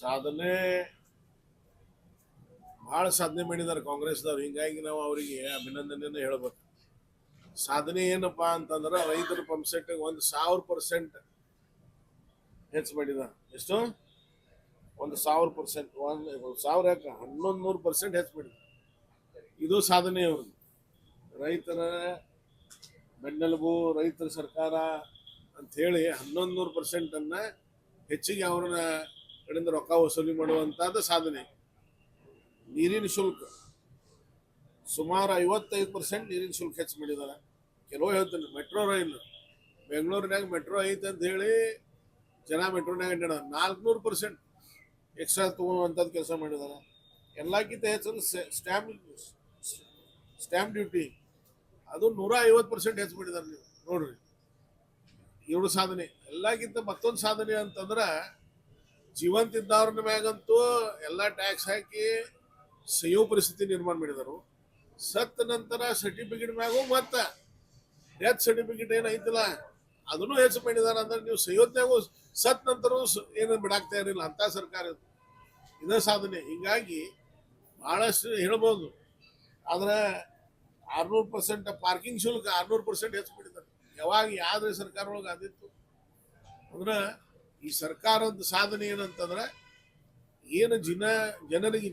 ಸಾಧನೆ ಬಹಳ ಸಾಧನೆ ಮಾಡಿದ್ದಾರೆ ಕಾಂಗ್ರೆಸ್ದವ್ರು. ಹಿಂಗಾಗಿ ನಾವು ಅವರಿಗೆ ಅಭಿನಂದನೆಯನ್ನು ಹೇಳ್ಬೇಕು. ಸಾಧನೆ ಏನಪ್ಪಾ ಅಂತಂದ್ರೆ ರೈತರ ಪಂಪ್ ಸೆಟ್ 1,000% ಹೆಚ್ಚು ಮಾಡಿದ. ಎಷ್ಟು? 1,000%. 1,000 ಯಾಕೆ 1,100% ಹೆಚ್ಚು ಮಾಡಿದ. ಇದು ಸಾಧನೆ ಅವ್ರದ್ದು. ರೈತರ ಬೆನ್ನೆಲುಬು, ರೈತರ ಸರ್ಕಾರ ಅಂತ ಹೇಳಿ 1,100% ಹೆಚ್ಚಿಗೆ ಅವ್ರನ್ನ ಕಡೆಯಿಂದ ರೊಕ್ಕ ವಸೂಲಿ ಮಾಡುವಂತಹದ್ದು ಸಾಧನೆ. ನೀರಿನ ಶುಲ್ಕ ಸುಮಾರು 55% ನೀರಿನ ಶುಲ್ಕ ಹೆಚ್ಚು ಮಾಡಿದ್ದಾರೆ. ಕೆಲವು ಹೇಳ್ತೀನಿ ಮೆಟ್ರೋ ರೈಲು ಬೆಂಗಳೂರಿನಾಗ ಮೆಟ್ರೋ ಐತೆ ಅಂತ ಹೇಳಿ ಜನ ಮೆಟ್ರೋನಾಗ ಅಡ್ಡಾಡ 400% ಎಕ್ಸ್ಟ್ರಾ ತಗೊಳ್ಳುವಂಥದ್ದು ಕೆಲಸ ಮಾಡಿದ್ದಾರೆ. ಎಲ್ಲಕ್ಕಿಂತ ಹೆಚ್ಚು ಸ್ಟ್ಯಾಂಪ್ ಡ್ಯೂಟಿ ಅದು 150% ಹೆಚ್ಚು ಮಾಡಿದ್ದಾರೆ. ನೀವು ನೋಡ್ರಿ, ಇವ್ರ ಸಾಧನೆ. ಎಲ್ಲಕ್ಕಿಂತ ಮತ್ತೊಂದು ಸಾಧನೆ ಅಂತಂದ್ರೆ ಜೀವಂತ ಇದ್ದವ್ರ ಮ್ಯಾಗಂತೂ ಎಲ್ಲ ಟ್ಯಾಕ್ಸ್ ಹಾಕಿ ಸಯೋ ಪರಿಸ್ಥಿತಿ ನಿರ್ಮಾಣ ಮಾಡಿದರು. ಸತ್ತ ನಂತರ ಸರ್ಟಿಫಿಕೇಟ್ ಮ್ಯಾಗು ಮತ್ತೆ ಡೆತ್ ಸರ್ಟಿಫಿಕೇಟ್ ಏನೈತಿಲ್ಲ ಅದನ್ನು ಹೆಚ್ಚು ಮಾಡಿದಾರೆ. ಅಂದ್ರೆ ನೀವು ಸಯೋತ್ನಾಗೂ ಸತ್ ನಂತರ ಏನು ಬಿಡಾಕ್ತಾ ಇರಲಿಲ್ಲ ಅಂತ ಸರ್ಕಾರ. ಇದೇ ಸಾಧನೆ. ಹಿಂಗಾಗಿ ಬಹಳಷ್ಟು ಹೇಳ್ಬೋದು. ಆದ್ರೆ 600% ಪಾರ್ಕಿಂಗ್ ಶುಲ್ಕ 600% ಹೆಚ್ಚು ಮಾಡಿದ್ದಾರೆ. ಯಾವಾಗ ಯಾವ್ದು ಸರ್ಕಾರ ಒಳಗೆ ಆದಿತ್ತು ಅಂದ್ರೆ ಈ ಸರ್ಕಾರದ ಸಾಧನೆ ಏನಂತಂದ್ರೆ ಏನು ಜನರಿಗೆ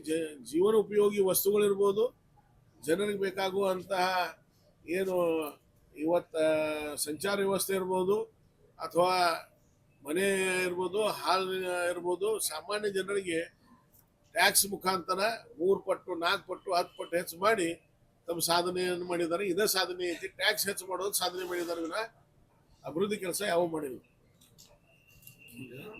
ಜೀವನ ಉಪಯೋಗಿ ವಸ್ತುಗಳಿರ್ಬೋದು, ಜನರಿಗೆ ಬೇಕಾಗುವಂತಹ ಏನು ಇವತ್ತ ಸಂಚಾರ ವ್ಯವಸ್ಥೆ ಇರ್ಬೋದು ಅಥವಾ ಮನೆ ಇರ್ಬೋದು, ಹಾಲ್ ಇರ್ಬೋದು, ಸಾಮಾನ್ಯ ಜನರಿಗೆ ಟ್ಯಾಕ್ಸ್ ಮುಖಾಂತರ 3 ಪಟ್ಟು 4 ಪಟ್ಟು 10 ಪಟ್ಟು ಹೆಚ್ಚು ಮಾಡಿ ತಮ್ಮ ಸಾಧನೆಯನ್ನು ಮಾಡಿದ್ದಾರೆ. ಇದೇ ಸಾಧನೆ ಐತಿ. ಟ್ಯಾಕ್ಸ್ ಹೆಚ್ಚು ಮಾಡೋದು ಸಾಧನೆ ಮಾಡಿದ್ದಾರೆ. ಅಭಿವೃದ್ಧಿ ಕೆಲಸ ಯಾವ ಮಾಡಿಲ್ಲ.